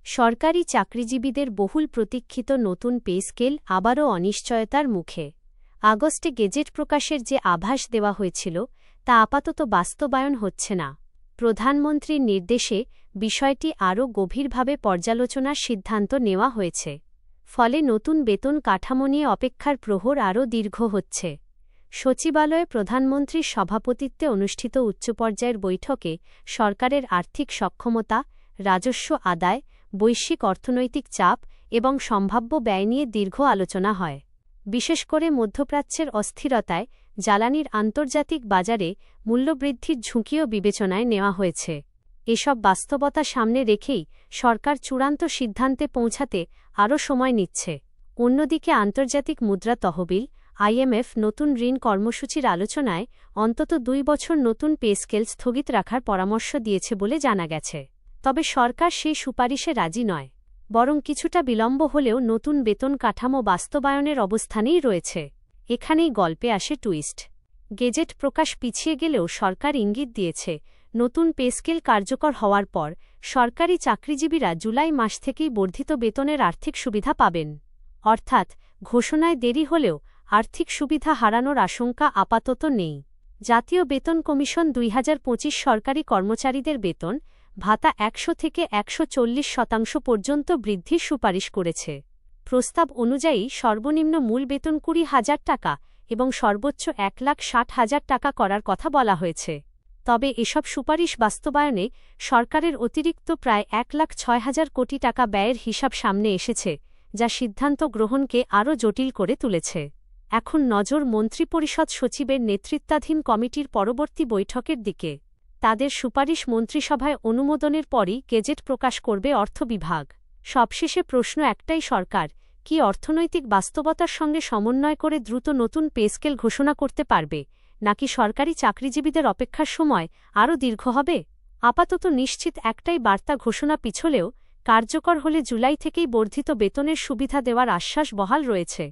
সরকারি চাকরিজীবীদের বহুল প্রতীক্ষিত নতুন পে স্কেল আবারও অনিশ্চয়তার মুখে। আগস্টে গেজেট প্রকাশের যে আভাস দেওয়া হয়েছিল তা আপাতত বাস্তবায়ন হচ্ছে না। প্রধানমন্ত্রীর নির্দেশে বিষয়টি আরও গভীরভাবে পর্যালোচনার সিদ্ধান্ত নেওয়া হয়েছে। ফলে নতুন বেতন কাঠামো নিয়ে অপেক্ষার প্রহর আরও দীর্ঘ হচ্ছে। সচিবালয়ে প্রধানমন্ত্রীর সভাপতিত্বে অনুষ্ঠিত উচ্চপর্যায়ের বৈঠকে সরকারের আর্থিক সক্ষমতা, রাজস্ব আদায়, বৈশ্বিক অর্থনৈতিক চাপ এবং সম্ভাব্য ব্যয় নিয়ে দীর্ঘ আলোচনা হয়। বিশেষ করে মধ্যপ্রাচ্যের অস্থিরতায় জ্বালানির আন্তর্জাতিক বাজারে মূল্যবৃদ্ধির ঝুঁকিও বিবেচনায় নেওয়া হয়েছে। এসব বাস্তবতা সামনে রেখেই সরকার চূড়ান্ত সিদ্ধান্তে পৌঁছাতে আরও সময় নিচ্ছে। অন্যদিকে আন্তর্জাতিক মুদ্রা তহবিল IMF নতুন ঋণ কর্মসূচির আলোচনায় অন্তত 2 বছর নতুন পে স্কেল স্থগিত রাখার পরামর্শ দিয়েছে বলে জানা গেছে। তবে সরকার সেই সুপারিশে রাজি নয়, বরং কিছুটা বিলম্ব হলেও নতুন বেতন কাঠামো বাস্তবায়নের অবস্থানেই রয়েছে। এখানেই গল্পে আসে টুইস্ট। গেজেট প্রকাশ পিছিয়ে গেলেও সরকার ইঙ্গিত দিয়েছে, নতুন পে স্কেল কার্যকর হওয়ার পর সরকারি চাকরিজীবীরা জুলাই মাস থেকেই বর্ধিত বেতনের আর্থিক সুবিধা পাবেন। অর্থাৎ ঘোষণায় দেরি হলেও আর্থিক সুবিধা হারানোর আশঙ্কা আপাতত নেই। জাতীয় বেতন কমিশন 2025 সরকারি কর্মচারীদের বেতন ভাতা 100 থেকে 140% পর্যন্ত বৃদ্ধির সুপারিশ করেছে। প্রস্তাব অনুযায়ী সর্বনিম্ন মূল বেতন 20,000 টাকা এবং সর্বোচ্চ 1,60,000 টাকা করার কথা বলা হয়েছে। তবে এসব সুপারিশ বাস্তবায়নে সরকারের অতিরিক্ত প্রায় 1,06,000 কোটি টাকা ব্যয়ের হিসাব সামনে এসেছে, যা সিদ্ধান্ত গ্রহণকে আরও জটিল করে তুলেছে। এখন নজর মন্ত্রিপরিষদ সচিবের নেতৃত্বাধীন কমিটির পরবর্তী বৈঠকের দিকে। তাদের সুপারিশ মন্ত্রিসভায় অনুমোদনের পরই গেজেট প্রকাশ করবে অর্থ বিভাগ। সবশেষে প্রশ্ন একটাই, সরকার কি অর্থনৈতিক বাস্তবতার সঙ্গে সমন্বয় করে দ্রুত নতুন পে স্কেল ঘোষণা করতে পারবে, নাকি সরকারি চাকরিজীবীদের অপেক্ষার সময় আরও দীর্ঘ হবে? আপাতত নিশ্চিত একটাই বার্তা, ঘোষণা পিছলেও কার্যকর হলে জুলাই থেকেই বর্ধিত বেতনের সুবিধা দেওয়ার আশ্বাস বহাল রয়েছে।